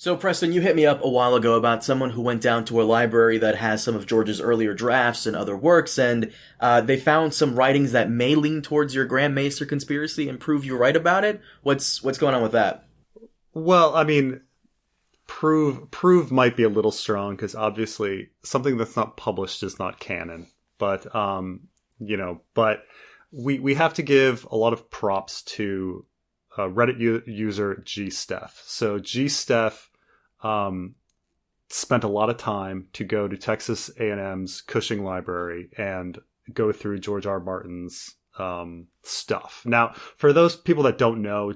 So, Preston, you hit me up a while ago about someone who went down to a library that has some of George's earlier drafts and other works, and they found some writings that may lean towards your Grand Maester conspiracy and prove you right about it. What's going on with that? Well, I mean, prove might be a little strong because obviously something that's not published is not canon. But but we have to give a lot of props to Reddit user gsteff. So gsteff spent a lot of time to go to Texas A&M's Cushing Library and go through George R. R. Martin's stuff. Now, for those people that don't know,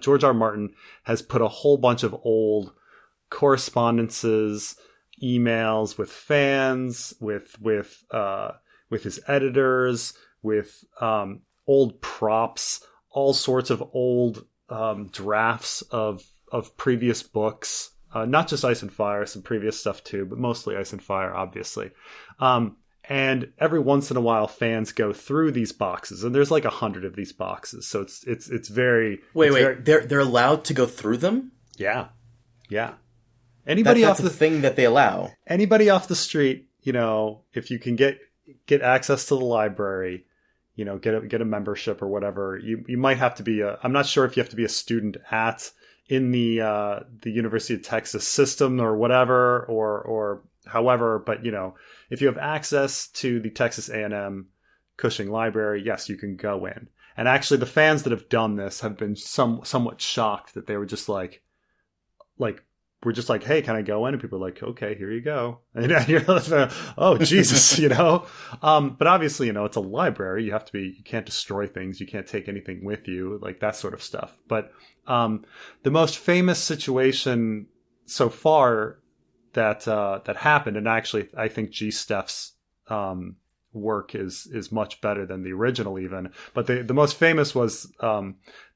George R. R. Martin has put a whole bunch of old correspondences, emails with fans, with his editors, with old props, all sorts of old drafts of previous books, not just Ice and Fire, some previous stuff too, but mostly Ice and Fire, obviously. And every once in a while, fans go through these boxes, and there's like 100 of these boxes, so it's very they're allowed to go through them? Yeah. That's the thing that they allow. Anybody off the street, if you can get access to the library, get a membership or whatever. You might have to be I'm not sure if you have to be a student in the University of Texas system or whatever, or however, but if you have access to the Texas A&M Cushing Library, yes, you can go in. And actually, the fans that have done this have been somewhat shocked that they were just like, we're just like, hey, can I go in? And people are like, okay, here you go. And you're like, oh, Jesus, But obviously, it's a library. You can't destroy things. You can't take anything with you, like that sort of stuff. But the most famous situation so far that happened, and actually, I think gsteff's work is much better than the original even. But the most famous was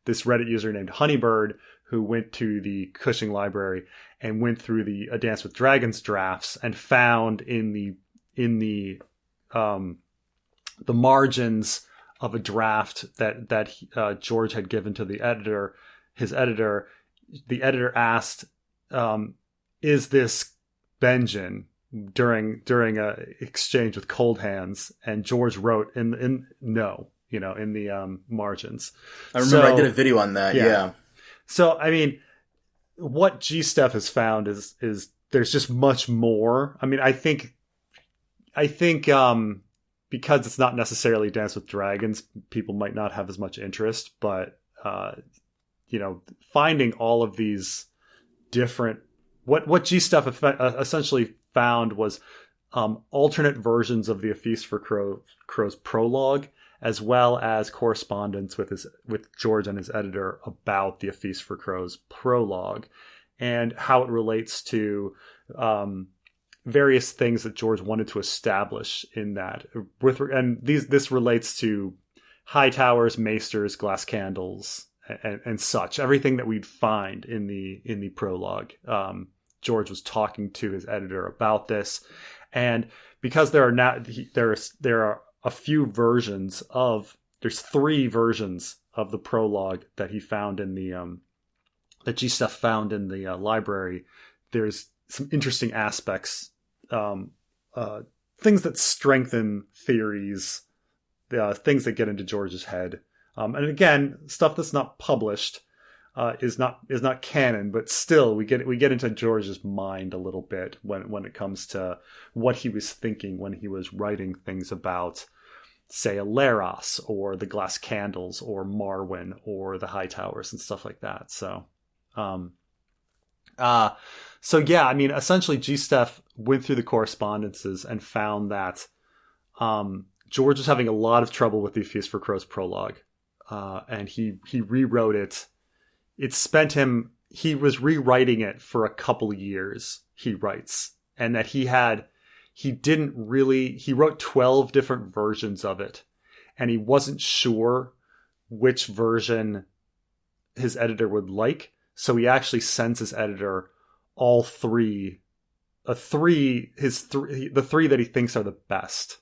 this Reddit user named Honeybird, who went to the Cushing Library and went through the A Dance with Dragons drafts and found in the margins of a draft that George had given to the editor. The editor asked, "Is this Benjen?" during a exchange with Cold Hands, and George wrote in no, in the margins. I remember I did a video on that. Yeah. So, I mean, what gsteff has found is there's just much more. I mean, I think because it's not necessarily Dance with Dragons, people might not have as much interest, but finding all of these different what gsteff essentially found was alternate versions of the A Feast for Crows prologue, as well as correspondence with George and his editor about the A Feast for Crows prologue and how it relates to various things that George wanted to establish in that. This relates to high towers, maesters, glass candles, and such. Everything that we'd find in the prologue. George was talking to his editor about this, and because there are a few versions there's 3 versions of the prologue that he found in the that gsteff found in the library. There's some interesting aspects, things that strengthen theories, things that get into George's head, and again, stuff that's not published is not canon, but still we get into George's mind a little bit when it comes to what he was thinking when he was writing things about, say, Aleros or the glass candles or Marwyn or the high towers and stuff like that. So yeah, I mean, essentially gsteff went through the correspondences and found that George was having a lot of trouble with the Feast for Crows prologue, and he rewrote it. He was rewriting it for a couple years, he writes, and that he wrote 12 different versions of it, and he wasn't sure which version his editor would like. So he actually sends his editor all the 3 that he thinks are the best,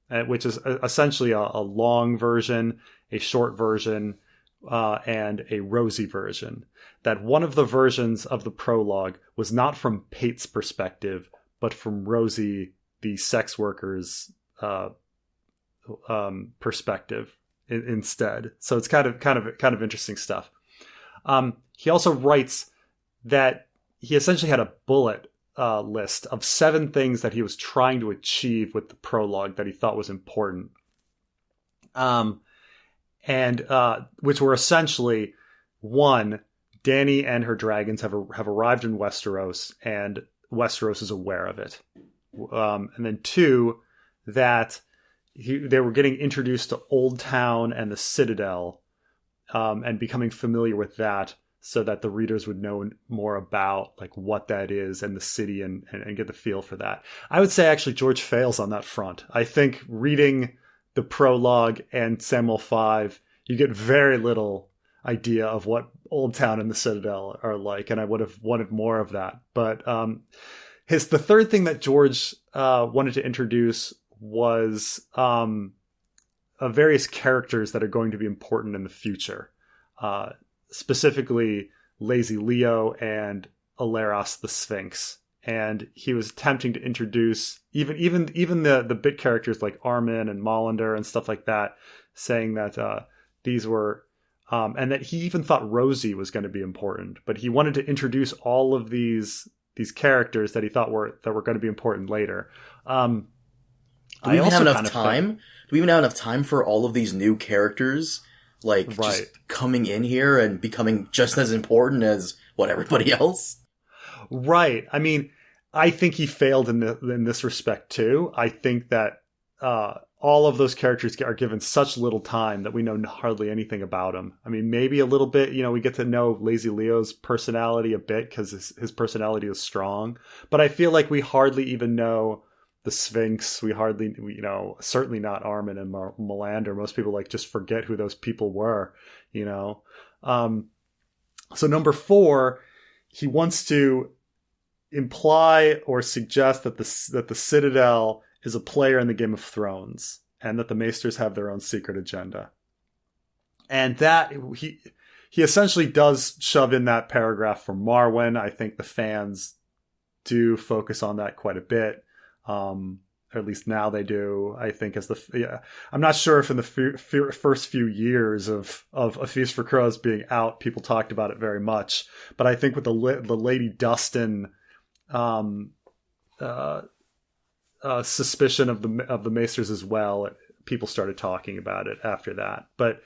which is essentially a long version, a short version, and a Rosie version. That one of the versions of the prologue was not from Pate's perspective, but from Rosie, the sex worker's perspective instead. So it's kind of interesting stuff. He also writes that he essentially had a bullet list of 7 things that he was trying to achieve with the prologue that he thought was important. And which were essentially, 1, Dany and her dragons have arrived in Westeros, and Westeros is aware of it. And then 2, that they were getting introduced to Old Town and the Citadel, and becoming familiar with that, so that the readers would know more about like what that is and the city and get the feel for that. I would say actually George fails on that front. I think reading the prologue and Samuel 5, you get very little idea of what Old Town and the Citadel are like, and I would have wanted more of that. But the third thing that George wanted to introduce was various characters that are going to be important in the future. Specifically Lazy Leo and Aleros the Sphinx. And he was attempting to introduce even the bit characters like Armin and Molander and stuff like that, saying that these were and that he even thought Rosie was going to be important, but he wanted to introduce all of these characters that he thought were going to be important later. Do we even have enough time? Do we even have enough time for all of these new characters? Like, right. Just coming in here and becoming just as important as everybody else? Right. I mean, I think he failed in this respect too. I think that all of those characters are given such little time that we know hardly anything about them. I mean, maybe a little bit, we get to know Lazy Leo's personality a bit because his personality is strong. But I feel like we hardly even know the Sphinx. We certainly not Armin and Melander. Most people just forget who those people were, So number 4, he wants to imply or suggest that the Citadel is a player in the Game of Thrones, and that the Maesters have their own secret agenda. And that he essentially does shove in that paragraph from Marwyn. I think the fans do focus on that quite a bit. Or at least now they do. I think I'm not sure if in the first few years of A Feast for Crows being out, people talked about it very much. But I think with the Lady Dustin suspicion of the Maesters as well, people started talking about it after that. But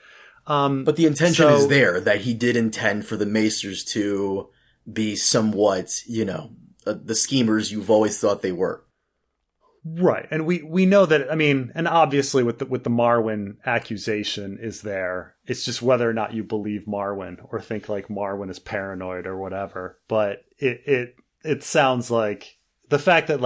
the intention is there, that he did intend for the Maesters to be somewhat, the schemers you've always thought they were. Right. And we know that, I mean, and obviously with the Marwyn accusation is there. It's just whether or not you believe Marwyn or think like Marwyn is paranoid or whatever. But it sounds like the fact that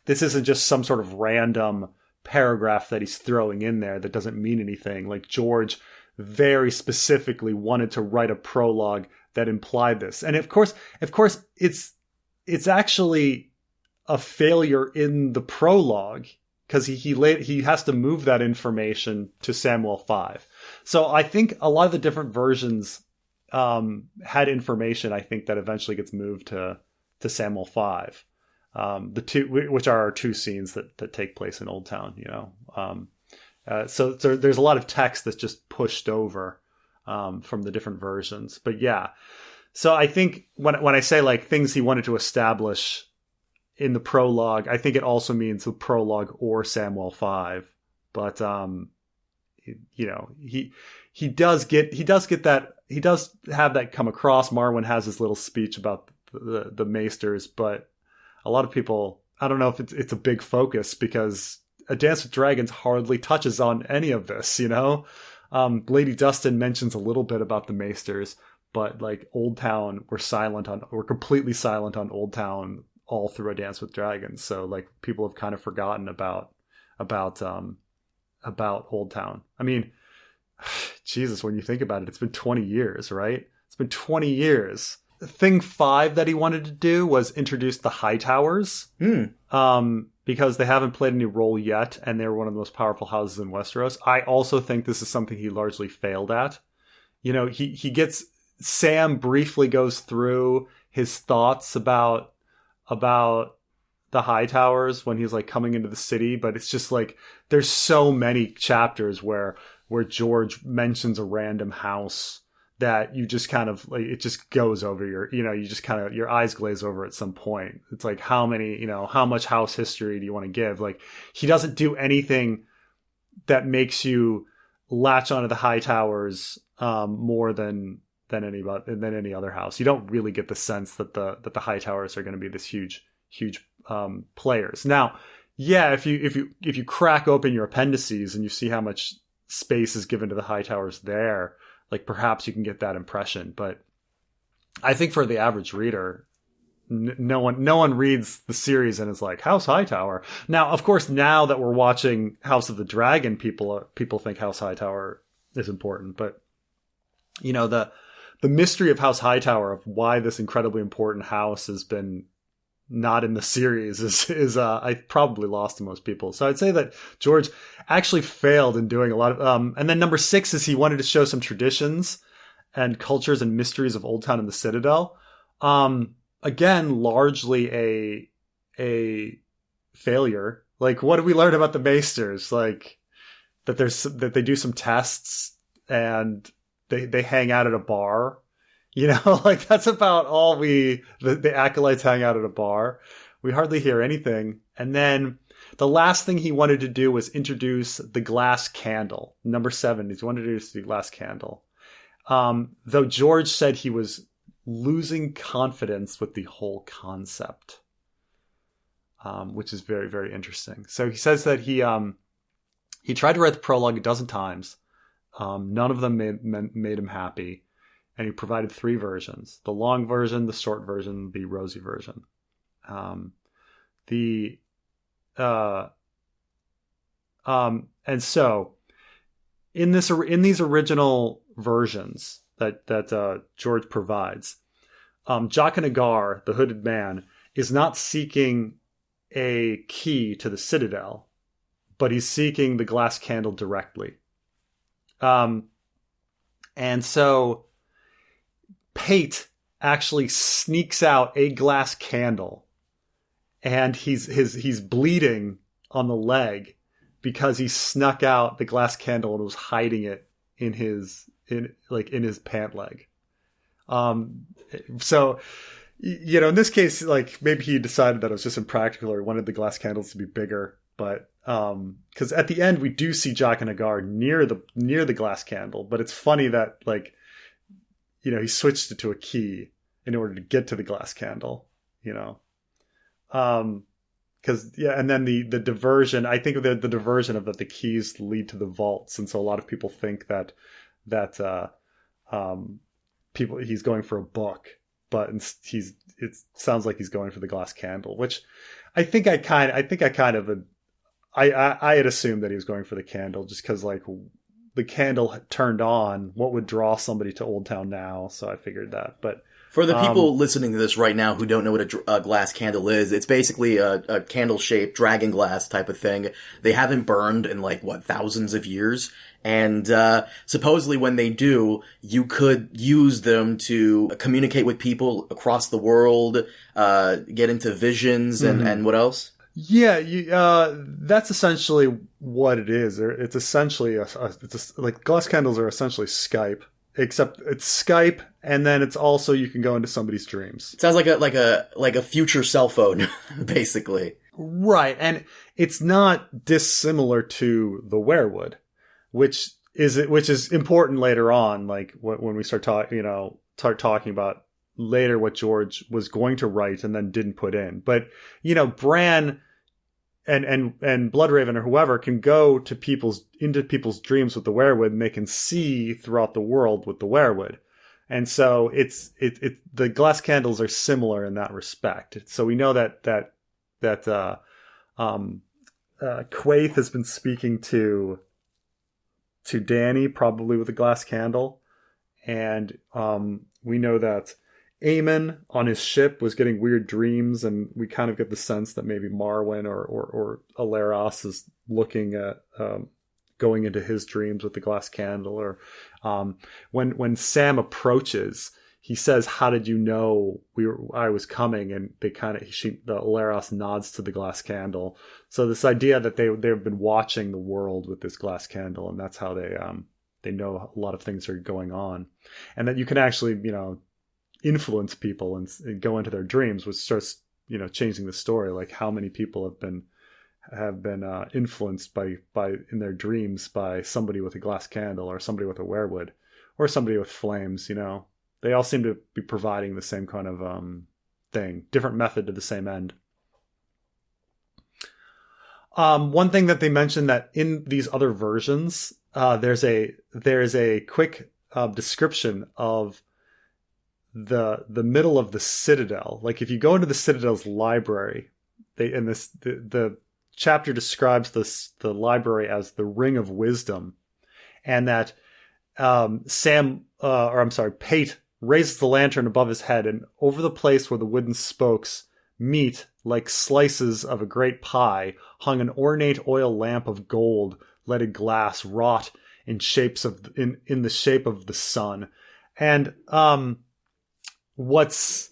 this isn't just some sort of random paragraph that he's throwing in there that doesn't mean anything. Like George very specifically wanted to write a prologue that implied this. And of course it's actually a failure in the prologue because he has to move that information to Samuel 5. So I think a lot of the different versions had information, I think, that eventually gets moved to Samuel 5. The two, which are our 2 scenes that take place in Old Town, so there's a lot of text that's just pushed over from the different versions. But yeah, so I think when I say things he wanted to establish in the prologue, I think it also means the prologue or Samuel 5. But he does get that, he does have that come across. Marwyn has his little speech about the Maesters, but a lot of people, I don't know if it's a big focus because A Dance with Dragons hardly touches on any of this, Lady Dustin mentions a little bit about the Maesters, but Old Town, we're completely silent on Old Town all through A Dance with Dragons. So people have kind of forgotten about Old Town. I mean, Jesus, when you think about it, it's been 20 years, right? It's been 20 years. Thing 5 that he wanted to do was introduce the Hightowers, because they haven't played any role yet, and they're one of the most powerful houses in Westeros. I also think this is something he largely failed at. he gets, Sam briefly goes through his thoughts about the Hightowers when he's like coming into the city, but it's just like there's so many chapters where George mentions a random house that you just kind of like, it just goes over you just kind of, your eyes glaze over at some point. It's like, how much house history do you want to give? Like, he doesn't do anything that makes you latch onto the Hightowers more than any other house. You don't really get the sense that the Hightowers are going to be this huge players. Now, yeah, if you crack open your appendices and you see how much space is given to the Hightowers there, like perhaps you can get that impression. But I think for the average reader, no one reads the series and is like, House Hightower. Now, of course, now that we're watching House of the Dragon, people think House Hightower is important, but the mystery of House Hightower, of why this incredibly important house has been not in the series, is I probably lost to most people. So I'd say that George actually failed in doing a lot of and then number 6 is he wanted to show some traditions and cultures and mysteries of Old Town and the Citadel. Again, largely a failure. Like, what did we learn about the maesters? Like that they do some tests and they hang out at a bar. Like that's about all the acolytes hang out at a bar. We hardly hear anything. And then the last thing he wanted to do was introduce the glass candle. Number 7, he wanted to introduce the glass candle. Though George said he was losing confidence with the whole concept, which is very, very interesting. So he says that he tried to write the prologue a dozen times. None of them made him happy. And he provided 3 versions: the long version, the short version, the rosy version. And so in these original versions that George provides, Jaqen H'ghar, the hooded man, is not seeking a key to the Citadel, but he's seeking the glass candle directly. And so Pate actually sneaks out a glass candle, and he's bleeding on the leg because he snuck out the glass candle and was hiding it in his pant leg. So, in this case, like maybe he decided that it was just impractical or wanted the glass candles to be bigger, but because at the end we do see Jaqen H'ghar near the glass candle, but it's funny that like, he switched it to a key in order to get to the glass candle, and then the diversion, I think the diversion of that the keys lead to the vaults. And so a lot of people think that he's going for a book, but it sounds like he's going for the glass candle, which I had assumed that he was going for the candle just because like the candle turned on, what would draw somebody to Old Town now? So I figured that. But for the people listening to this right now who don't know what a glass candle is, it's basically a candle-shaped dragon glass type of thing. They haven't burned in thousands of years. And supposedly when they do, you could use them to communicate with people across the world, get into visions, and what else? Yeah, that's essentially what it is. It's essentially like glass candles are essentially Skype, except it's Skype, and then it's also you can go into somebody's dreams. It sounds like a future cell phone, basically. Right, and it's not dissimilar to the werewood, which is important later on. Like when we start talking about later what George was going to write and then didn't put in. But Bran and Bloodraven or whoever can go to into people's dreams with the werewood, and they can see throughout the world with the werewood. And so the glass candles are similar in that respect. So we know that Quaithe has been speaking to Dany, probably with a glass candle, and we know that Aemon on his ship was getting weird dreams, and we kind of get the sense that maybe Marwyn or Aleros is looking at going into his dreams with the glass candle, or when Sam approaches, he says, "How did you know I was coming?" And the Alaros nods to the glass candle. So this idea that they've been watching the world with this glass candle, and that's how they know a lot of things are going on, and that you can actually influence people and go into their dreams, which starts changing the story. Like how many people have been influenced by in their dreams by somebody with a glass candle, or somebody with a werewood, or somebody with flames. They all seem to be providing the same kind of thing, different method to the same end. One thing that they mentioned, that in these other versions, there's a quick description of the middle of the Citadel. Like if you go into the Citadel's library, the chapter describes the library as the Ring of Wisdom, and that Pate raises the lantern above his head, and over the place where the wooden spokes meet like slices of a great pie hung an ornate oil lamp of gold leaded glass wrought in the shape of the sun. And what's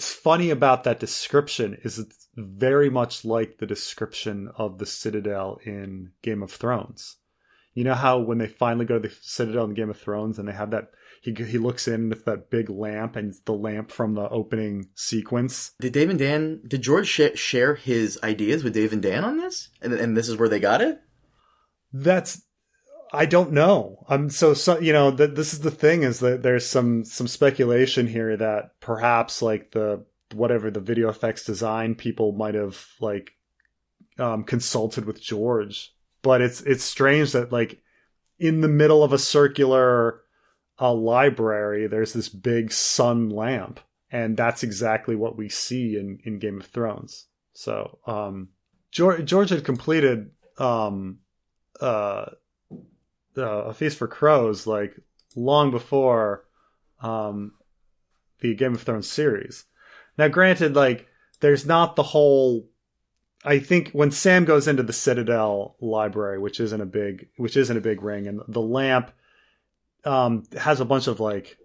funny about that description is it's very much like the description of the Citadel in Game of Thrones. You know how when they finally go to the Citadel in Game of Thrones and they have that, he looks in with that big lamp, and it's the lamp from the opening sequence. Did George share his ideas with Dave and Dan on this? And this is where they got it? I don't know. This is the thing, is that there's some speculation here that perhaps like the video effects design people might have consulted with George. But it's strange that like in the middle of a circular library, there's this big sun lamp, and that's exactly what we see in Game of Thrones. So George had completed A Feast for Crows like long before the Game of Thrones series. Now, granted, like there's not the whole. I think when Sam goes into the Citadel library, which isn't a big ring, and the lamp has a bunch of like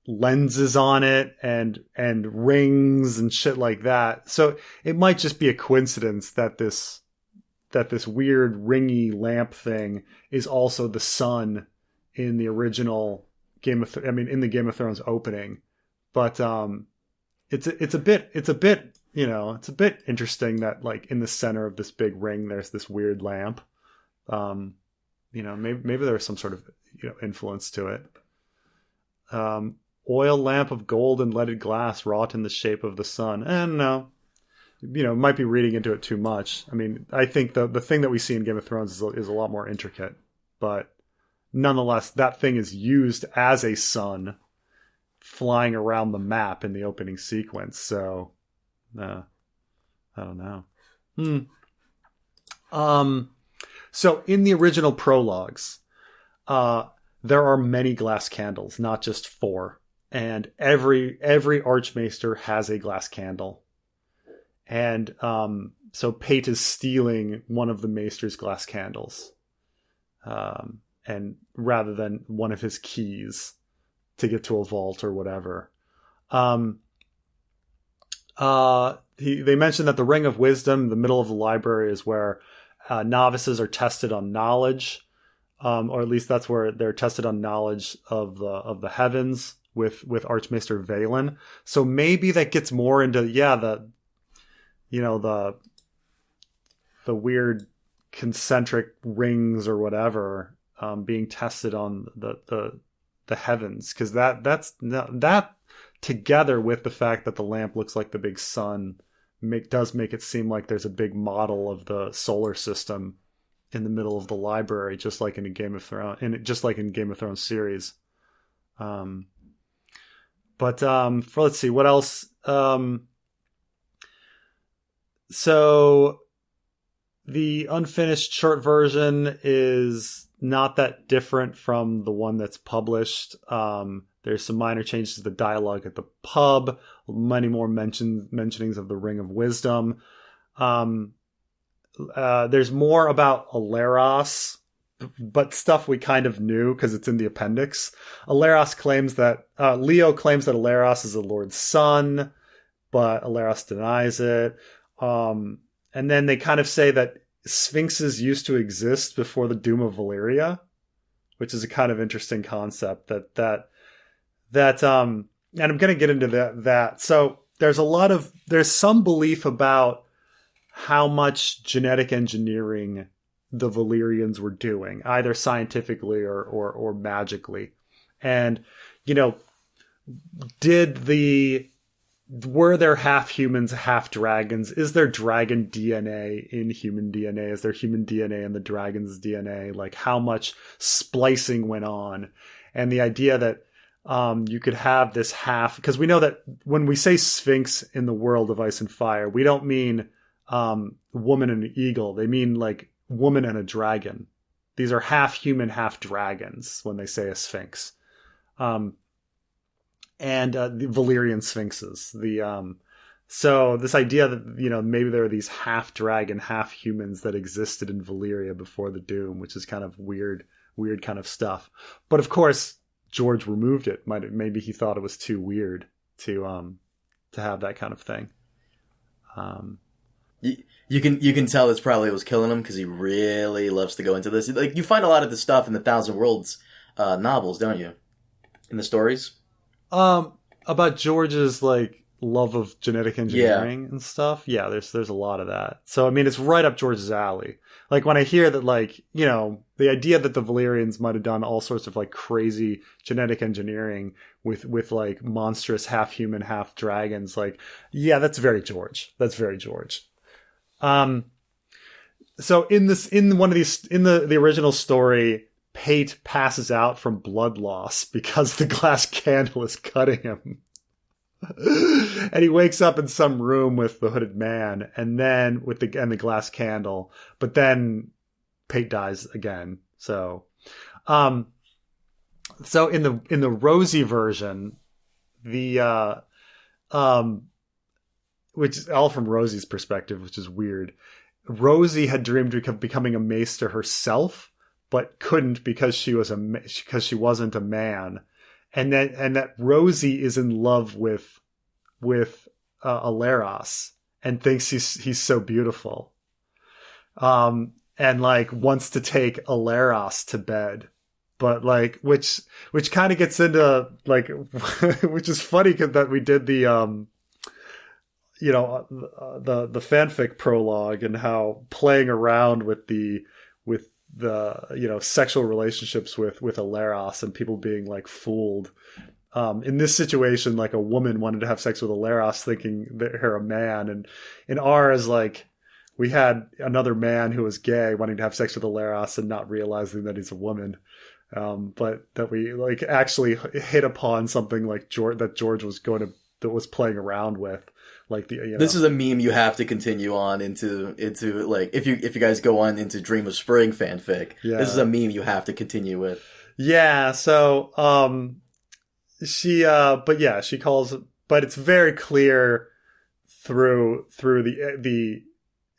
lenses on it and rings and shit like that. So it might just be a coincidence that this weird ringy lamp thing is also the sun in the original in the Game of Thrones opening. But it's a bit it's a bit interesting that like in the center of this big ring there's this weird lamp. Maybe there's some sort of influence to it. Oil lamp of gold and leaded glass wrought in the shape of the sun. And no, might be reading into it too much. I mean, I think the thing that we see in Game of Thrones is a lot more intricate, but nonetheless, that thing is used as a sun flying around the map in the opening sequence. So, I don't know. So in the original prologues, there are many glass candles, not just 4. And every Archmaester has a glass candle. And so Pate is stealing one of the Maester's glass candles. And rather than one of his keys to get to a vault or whatever. They mentioned that the Ring of Wisdom, the middle of the library, is where novices are tested on knowledge, or at least that's where they're tested on knowledge of the heavens with Archmaester Valen. So maybe that gets more into the weird concentric rings or whatever being tested on the heavens, because that together with the fact that the lamp looks like the big sun does make it seem like there's a big model of the solar system in the middle of the library, just like in Game of Thrones series. Let's see what else. So the unfinished short version is not that different from the one that's published. There's some minor changes to the dialogue at the pub, many more mentionings of the Ring of Wisdom. There's more about Alaros but stuff we kind of knew because it's in the appendix. Aleros claims that Leo claims that Aleros is the Lord's son, but Aleros denies it. And then they kind of say that sphinxes used to exist before the doom of Valyria, which is a kind of interesting concept. And I'm going to get into that. So there's some belief about how much genetic engineering the Valyrians were doing, either scientifically or magically. And, were there half humans, half dragons? Is there dragon DNA in human DNA? Is there human DNA in the dragon's DNA? Like, how much splicing went on? And the idea that you could have this half, because we know that when we say sphinx in the world of Ice and Fire, we don't mean woman and an eagle. They mean like woman and a dragon. These are half human, half dragons when they say a sphinx. And the Valyrian sphinxes. So this idea that, maybe there are these half dragon, half humans that existed in Valyria before the Doom, which is kind of weird kind of stuff. But of course, George removed it. Maybe he thought it was too weird to have that kind of thing. You can tell this probably was killing him because he really loves to go into this. Like, you find a lot of this stuff in the Thousand Worlds novels, don't you? In the stories. About George's like love of genetic engineering and stuff. Yeah, there's a lot of that. So I mean, it's right up George's alley. Like when I hear that, like, the idea that the Valyrians might have done all sorts of like crazy genetic engineering with like monstrous half human, half dragons. Like, yeah, that's very George. That's very George. So in the original story, Pate passes out from blood loss because the glass candle is cutting him. And he wakes up in some room with the hooded man and then with the glass candle, but then Pate dies again. So in the Rosie version, which is all from Rosie's perspective, which is weird. Rosie had dreamed of becoming a maester herself, but couldn't because she wasn't a man, and that Rosie is in love with Aleros and thinks he's so beautiful, and like wants to take Aleros to bed, but like which kind of gets into like which is funny that we did the fanfic prologue and how playing around with the sexual relationships with Aleros and people being like fooled. In this situation, like a woman wanted to have sex with Aleros thinking that her a man, and in ours, like we had another man who was gay wanting to have sex with Aleros and not realizing that he's a woman. But that we like actually hit upon something like that George was playing around with. Like this is a meme you have to continue on into like if you guys go on into Dream of Spring fanfic. Yeah. This is a meme you have to continue with. Yeah, so she calls, but it's very clear through the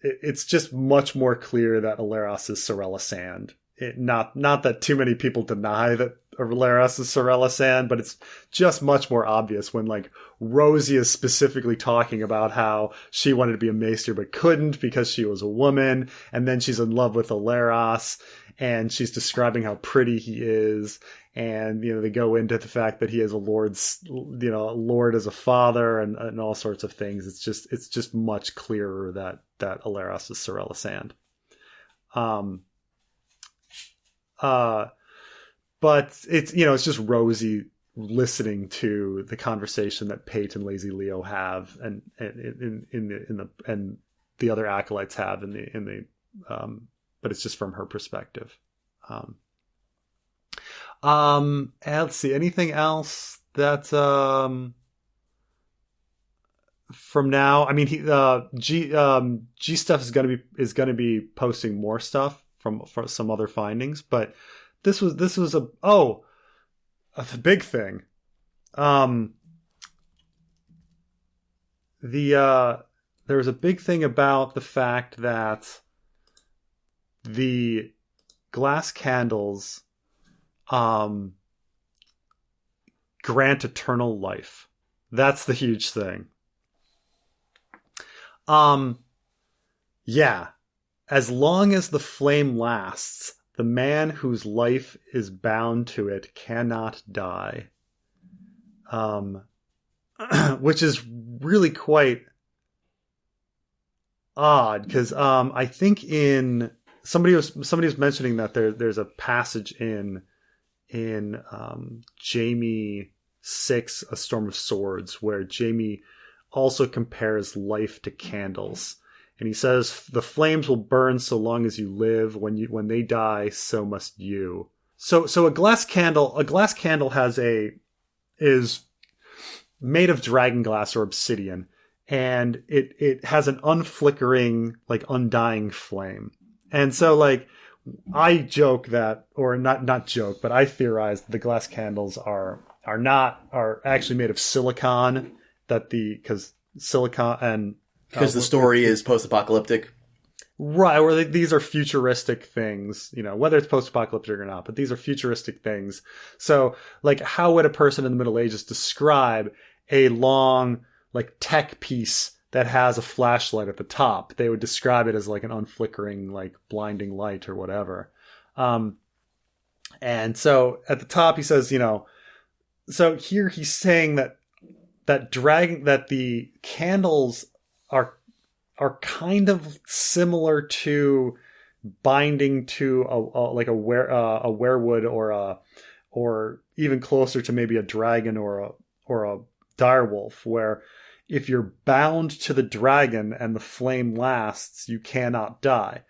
it's just much more clear that Aleros is Sorella Sand. Not that too many people deny that Aleros is Sorella Sand, but it's just much more obvious when like Rosie is specifically talking about how she wanted to be a maester but couldn't because she was a woman, and then she's in love with Aleros and she's describing how pretty he is, and they go into the fact that he is a lord as a father and all sorts of things. It's just much clearer that Aleros is Sorella Sand. But it's it's just Rosie listening to the conversation that Pate and Lazy Leo have, and the other acolytes have but it's just from her perspective. Let's see, anything else that from now? I mean, gsteff is gonna be posting more stuff from some other findings, but this was a big thing. There was a big thing about the fact that the glass candles grant eternal life. That's the huge thing. Yeah. As long as the flame lasts, the man whose life is bound to it cannot die. Which is really quite odd, because I think in somebody was mentioning that there's a passage in Jaime 6, A Storm of Swords, where Jaime also compares life to candles. And he says, the flames will burn so long as you live. When they die, so must you. So a glass candle is made of dragon glass or obsidian, and it has an unflickering, like, undying flame. And so, like, I joke that, or not joke, but I theorize that the glass candles are actually made of silicon, because silicon and because the story is post-apocalyptic. Right, or these are futuristic things, whether it's post-apocalyptic or not, but these are futuristic things. So, like, how would a person in the Middle Ages describe a long, like, tech piece that has a flashlight at the top? They would describe it as, like, an unflickering, like, blinding light or whatever. And so at the top he says, so here he's saying that the candles are kind of similar to binding to a werewood or even closer to maybe a dragon or a direwolf, where if you're bound to the dragon and the flame lasts, you cannot die.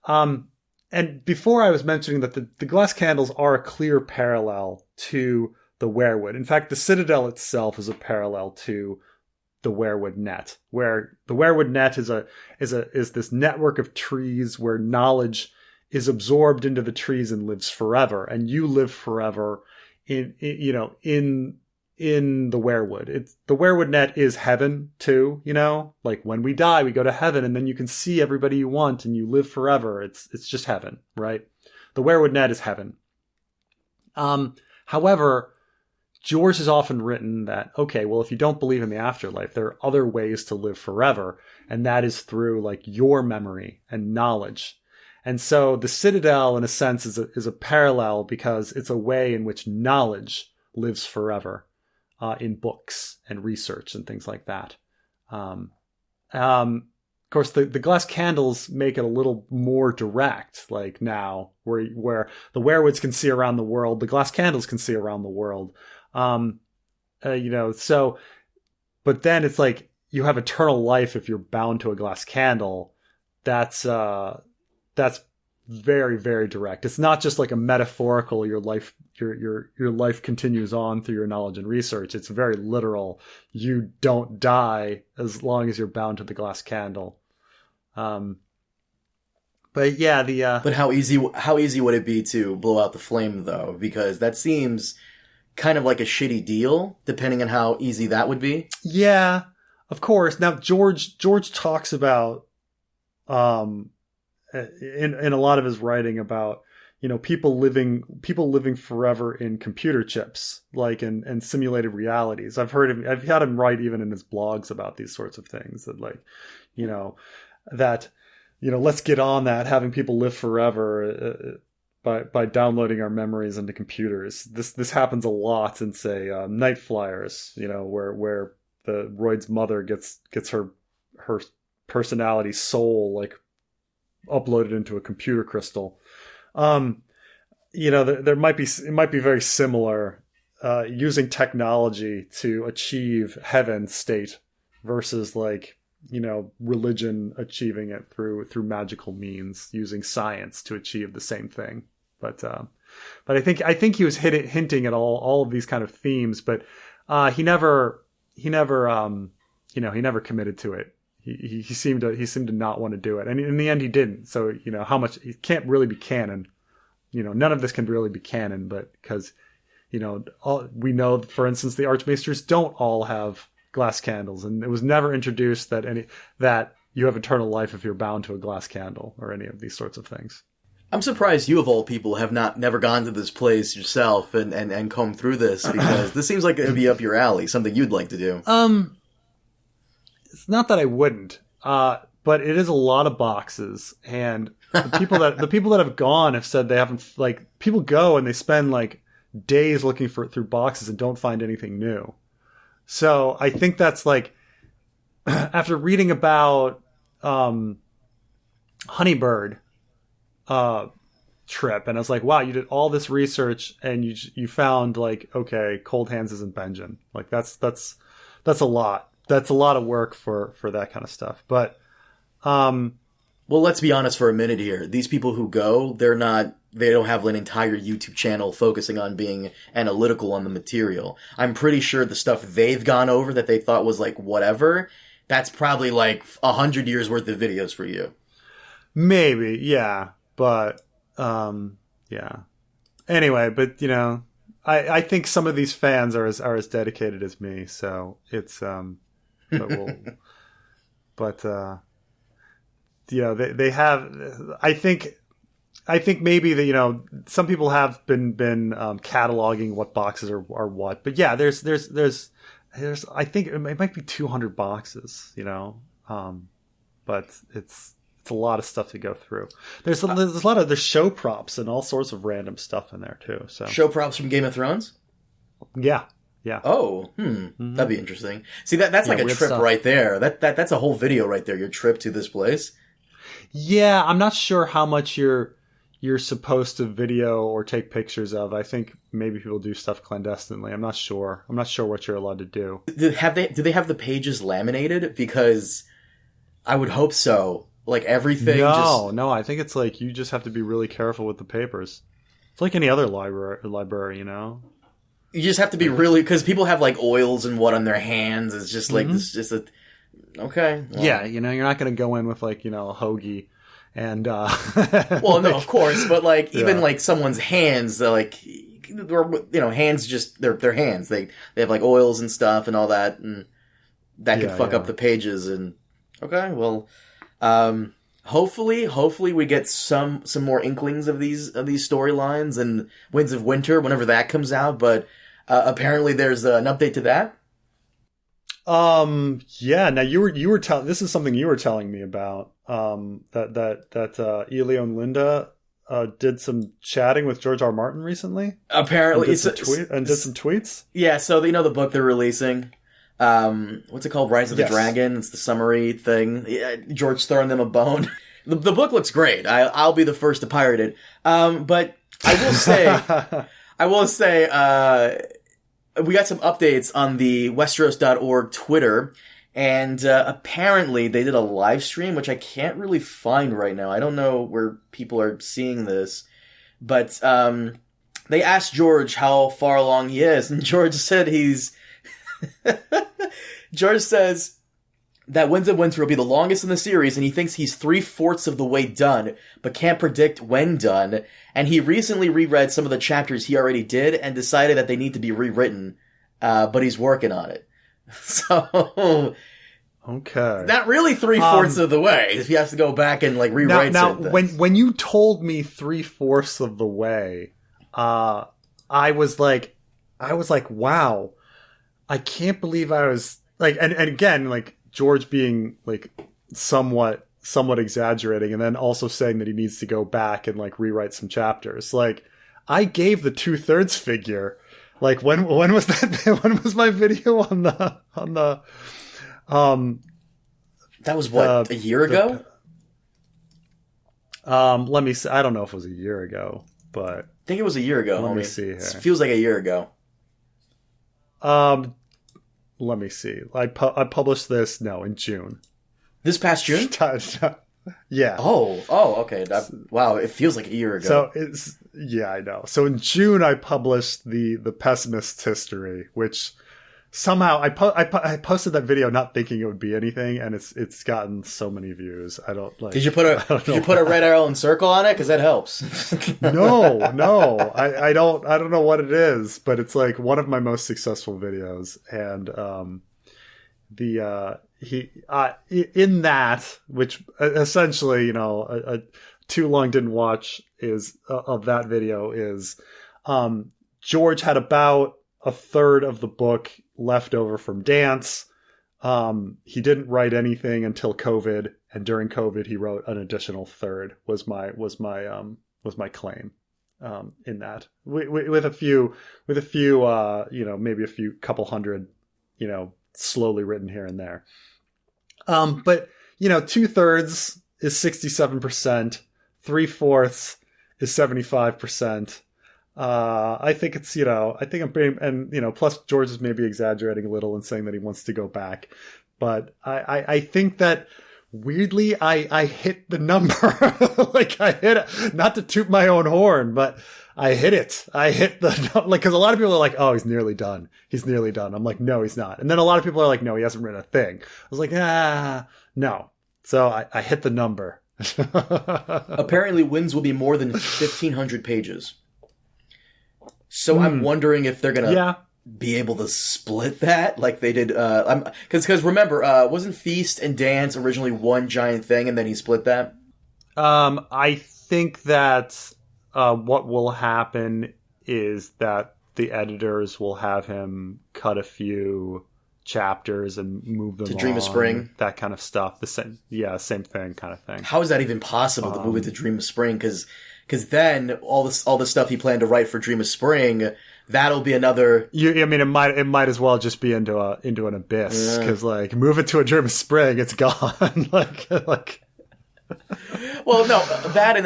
And before I was mentioning that the glass candles are a clear parallel to the werewood. In fact, the citadel itself is a parallel to the werewood net, where the werewood net is this network of trees where knowledge is absorbed into the trees and lives forever, and you live forever in the werewood. The werewood net is heaven too, like when we die, we go to heaven, and then you can see everybody you want and you live forever. It's just heaven, right? The werewood net is heaven. However, George has often written that, okay, well, if you don't believe in the afterlife, there are other ways to live forever, and that is through, like, your memory and knowledge. And so the Citadel, in a sense, is a parallel, because it's a way in which knowledge lives forever in books and research and things like that. Of course, the glass candles make it a little more direct, like now, where the werewoods can see around the world, the glass candles can see around the world. So, but then it's like, you have eternal life if you're bound to a glass candle. That's very, very direct. It's not just like a metaphorical, your life continues on through your knowledge and research. It's very literal. You don't die as long as you're bound to the glass candle. But yeah, but how easy would it be to blow out the flame, though? Because that seems kind of like a shitty deal, depending on how easy that would be. Yeah, of course. Now George talks about in a lot of his writing about people living forever in computer chips, like in simulated realities. I've had him write even in his blogs about these sorts of things, that, like, let's get on that, having people live forever by downloading our memories into computers. This happens a lot in, say, Night Flyers, where Royd's mother gets her personality soul, like, uploaded into a computer crystal. It might be very similar, using technology to achieve heaven state versus, like, religion achieving it through magical means, using science to achieve the same thing. But I think he was hinting at all of these kind of themes, but he never committed to it. He seemed to not want to do it, and in the end he didn't. So how much it can't really be canon. None of this can really be canon, but because we know, for instance, the Archmaesters don't all have glass candles, and it was never introduced that you have eternal life if you're bound to a glass candle or any of these sorts of things. I'm surprised you, of all people, have never gone to this place yourself and combed through this, because this seems like it would be up your alley, something you'd like to do. It's not that I wouldn't, but it is a lot of boxes, and the people that have gone have said they haven't, like, people go and they spend like days looking through boxes and don't find anything new. So I think that's like, after reading about Honeybird trip, and I was like, wow, you did all this research and you found, like, okay, Cold Hands isn't Benjen. Like, that's a lot. That's a lot of work for that kind of stuff. But well, let's be honest for a minute here. These people who go, they don't have an entire YouTube channel focusing on being analytical on the material. I'm pretty sure the stuff they've gone over that they thought was like whatever, that's probably like 100 years worth of videos for you. Maybe, yeah. But yeah. Anyway, but you know, I think some of these fans are as dedicated as me, so it's but you know, they have, I think maybe that, you know, some people have been cataloging what boxes are what, but yeah, there's I think it might be 200 boxes, you know, but it's a lot of stuff to go through. There's a lot of, there's show props and all sorts of random stuff in there too. So show props from Game of Thrones? Yeah. Oh, that'd be interesting. See, that's like a trip stuff right there. That's a whole video right there. Your trip to this place. Yeah, I'm not sure how much you're supposed to video or take pictures of. I think maybe people do stuff clandestinely. I'm not sure what you're allowed to do. Do they have the pages laminated? Because I would hope so. Like everything. No. I think it's like you just have to be really careful with the papers. It's like any other library, you know. You just have to be really, because people have like oils and what on their hands. It's just like this, just a. Okay. Well. Yeah, you know, you're not going to go in with, like, you know, a hoagie and well, no, of course, but like even like someone's hands, they're like, you know, hands just they're hands. They have like oils and stuff and all that, and that could fuck up the pages. And okay, well, hopefully we get some more inklings of these storylines and Winds of Winter whenever that comes out. But apparently there's an update to that. Yeah. Now you were telling, this is something you were telling me about, that Elio and Linda, did some chatting with George R. R. Martin recently. Apparently. Did some tweets. Yeah. So, you know, the book they're releasing, what's it called? Rise of the Dragon. It's the summary thing. Yeah, George throwing them a bone. The book looks great. I'll be the first to pirate it. But I will say, we got some updates on the Westeros.org Twitter, and apparently they did a live stream, which I can't really find right now. I don't know where people are seeing this, but they asked George how far along he is, and George said George says that Winds of Winter will be the longest in the series, and he thinks he's 3/4 of the way done, but can't predict when done. And he recently reread some of the chapters he already did and decided that they need to be rewritten, but he's working on it. So, okay, not really 3/4 of the way. If he has to go back and like rewrite now things. when you told me 3/4 of the way, I was like, wow, I can't believe I was like, and again, like George being like somewhat exaggerating, and then also saying that he needs to go back and like rewrite some chapters. Like, I gave the 2/3 figure. Like, when was that? When was my video on the that was what, a year ago? Let me see. I don't know if it was a year ago, but I think it was a year ago. Let me see here. It feels like a year ago. Let me see. I published this in June. This past June? Yeah. Oh, okay. Wow, it feels like a year ago. So I know. So in June, I published the Pessimist's History, which somehow I posted that video not thinking it would be anything, and it's gotten so many views. I don't like. Did you put a red arrow and circle on it? Because that helps. No. I don't know what it is, but it's like one of my most successful videos, and in that, which essentially, you know, too long didn't watch is of that video is George had about a third of the book left over from Dance. He didn't write anything until COVID, and during COVID he wrote an additional third. Was my claim in that with a few maybe a few couple hundred slowly written here and there. But 2/3 is 67%, 3/4 is 75%. I think it's, I think I'm being, and, plus George is maybe exaggerating a little and saying that he wants to go back. But I think that weirdly I hit the number. Like I hit it, not to toot my own horn, but I hit it. I hit the, like, cause a lot of people are like, oh, he's nearly done. He's nearly done. I'm like, no, he's not. And then a lot of people are like, no, he hasn't written a thing. I was like, no. So I hit the number. Apparently Winds will be more than 1,500 pages. So I'm wondering if they're going to be able to split that like they did. Because remember, wasn't Feast and Dance originally one giant thing and then he split that? I think that what will happen is that the editors will have him cut a few chapters and move them to Dream on, of Spring, that kind of stuff. The same thing kind of thing. How is that even possible to move it to Dream of Spring? Because then all the stuff he planned to write for Dream of Spring, that'll be another. I mean, it might as well just be into an abyss, because like move it to a Dream of Spring, it's gone. like. Well, no, that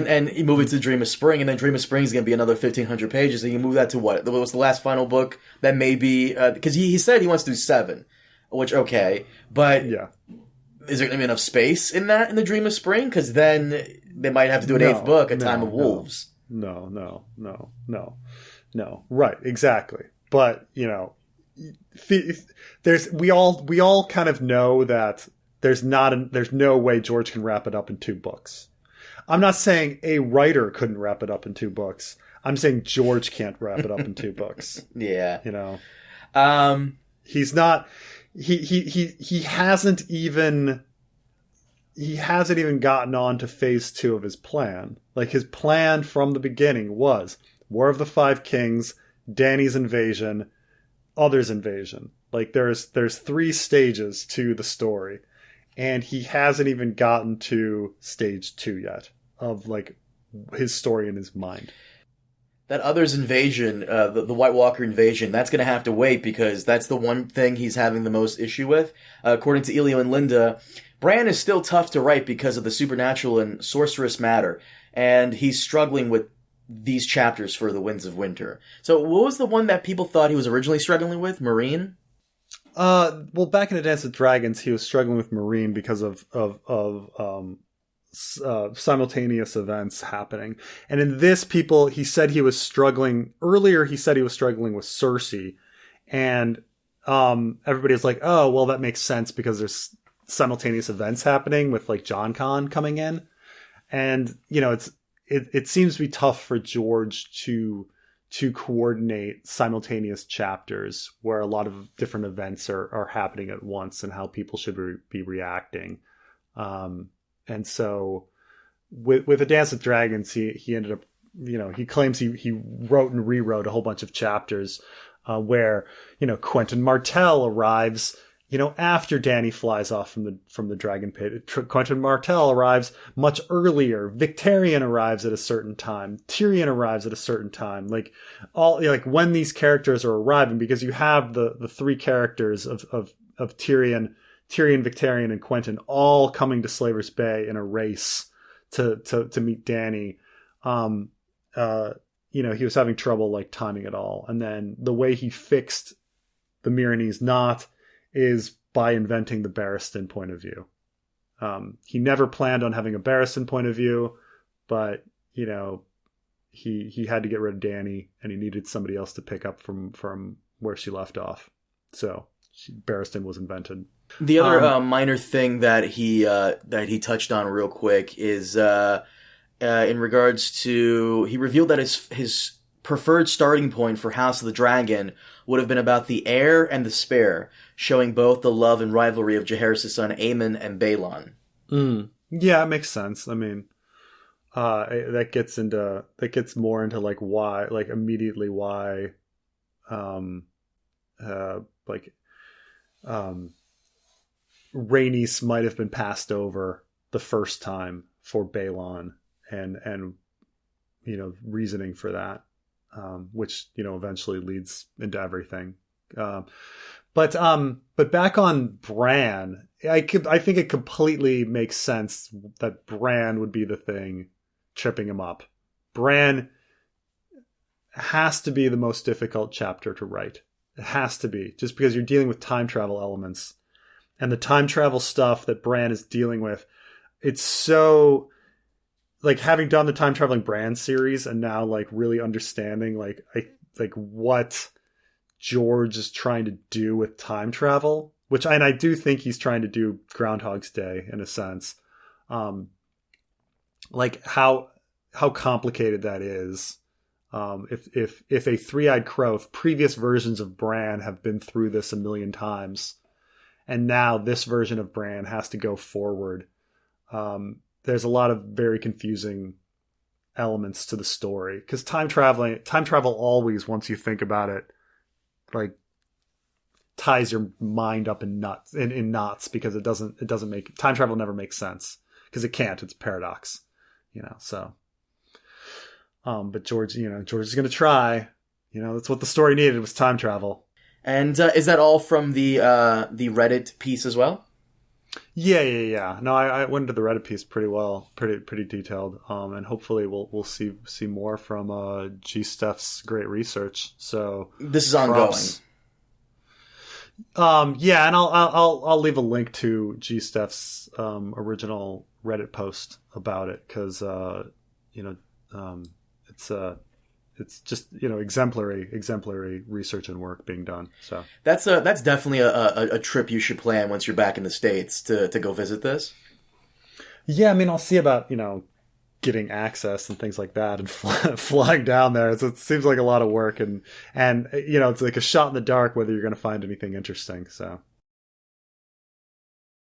and you move it to Dream of Spring, and then Dream of Spring is going to be another 1,500 pages, and you move that to what? What was the last final book? That may be because he said he wants to do 7, which okay, but yeah. Is there going to be enough space in the Dream of Spring? Because then they might have to do an 8th book, A Time of Wolves. No. Right, exactly. But we all kind of know that there's no way George can wrap it up in 2 books. I'm not saying a writer couldn't wrap it up in 2 books. I'm saying George can't wrap it up in 2 books. Yeah. He's not. He hasn't even gotten on to phase 2 of his plan. Like his plan from the beginning was War of the Five Kings, Dany's invasion, others' invasion. Like there's 3 stages to the story, and he hasn't even gotten to stage 2 yet of like his story in his mind. That others' invasion, the White Walker invasion, that's going to have to wait because that's the one thing he's having the most issue with. According to Elio and Linda, Bran is still tough to write because of the supernatural and sorcerous matter, and he's struggling with these chapters for the Winds of Winter. So what was the one that people thought he was originally struggling with? Marine? Well, back in A Dance with Dragons, he was struggling with Marine because of simultaneous events happening. And in this, he said he was struggling earlier. He said he was struggling with Cersei, and everybody's like, oh, well, that makes sense because there's simultaneous events happening with like Jon Con coming in. And, it seems to be tough for George to coordinate simultaneous chapters where a lot of different events are happening at once and how people should be reacting. And so with A Dance with Dragons, he ended up, he claims he wrote and rewrote a whole bunch of chapters where, Quentin Martell arrives, after Dany flies off from the dragon pit. Quentin Martell arrives much earlier. Victarion arrives at a certain time. Tyrion arrives at a certain time. Like when these characters are arriving, because you have the 3 characters of Tyrion, Victarion, and Quentin all coming to Slaver's Bay in a race to meet Dany. He was having trouble like timing it all. And then the way he fixed the Myronese knot is by inventing the Barristan point of view. He never planned on having a Barristan point of view, but he had to get rid of Dany, and he needed somebody else to pick up from where she left off. So Barristan was invented. The other minor thing that he touched on real quick is in regards to, he revealed that his preferred starting point for House of the Dragon would have been about the heir and the spare, showing both the love and rivalry of Jaehaerys' son Aemon and Balon. Yeah, it makes sense. I mean, that gets more into like why, like immediately why, like Rhaenys might have been passed over the first time for Balon, and reasoning for that, which eventually leads into everything. But back on Bran, I think it completely makes sense that Bran would be the thing tripping him up. Bran has to be the most difficult chapter to write. It has to be, just because you're dealing with time travel elements, and the time travel stuff that Bran is dealing with. It's so, like, having done the time traveling Bran series and now like really understanding like what George is trying to do with time travel, which I do think he's trying to do Groundhog's Day in a sense. Like how complicated that is. If a three-eyed crow, if previous versions of Bran have been through this a million times, and now this version of Bran has to go forward, there's a lot of very confusing elements to the story, because time travel always, once you think about it, like ties your mind up in knots, because it doesn't make, time travel never makes sense because it can't. It's a paradox, so. But George is going to try. That's what the story needed, was time travel. And is that all from the Reddit piece as well? Yeah. No, I went into the Reddit piece pretty well, pretty detailed. And hopefully we'll see more from GSteff's great research. So this is ongoing. Yeah, and I'll leave a link to GSteff's original Reddit post about it, because it's just exemplary research and work being done. So that's definitely a trip you should plan once you're back in the States to go visit this. Yeah, I mean, I'll see about getting access and things like that, and flying down there. So it seems like a lot of work, and it's like a shot in the dark whether you're going to find anything interesting. So